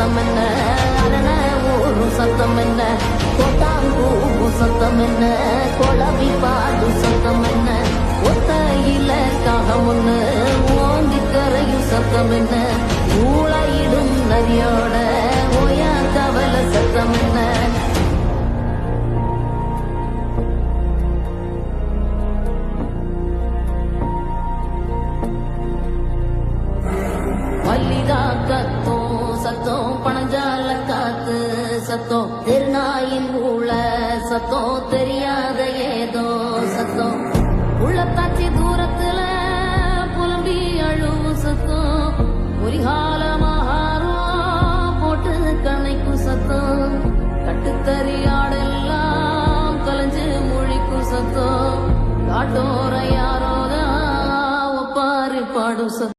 சத்தம் என்ன, அரண ஊரும் சத்தம் என்ன, கொட்டாங்கூ சத்தம் என்ன, கொளவி பாடு சத்தம் என்ன, ஒத்தையில காகம் ஒண்ணு ஓங்கி கரையும் சத்தம் என்ன, ஊழையிடும் நரியோட ஓயா கவல சத்தம் என்ன. மல்லிகா கத்தும் சத்தம், பணஞ்சால காத்து சத்தம், திருநாயின் ஊழ சத்தம், தெரியாத ஏதோ சத்தம், உள்ளத்தாச்சி தூரத்துல புலம்பி அழுவும் சத்தம், ஒரிகாலமாகாரம் போட்டு கண்ணைக்கும் சத்தம், கட்டுத்தறியாடெல்லாம் கலைஞ்சு மொழிக்கும் சத்தம், காட்டோர யாரோதான் ஒப்பாரி பாடும் சத்தம்.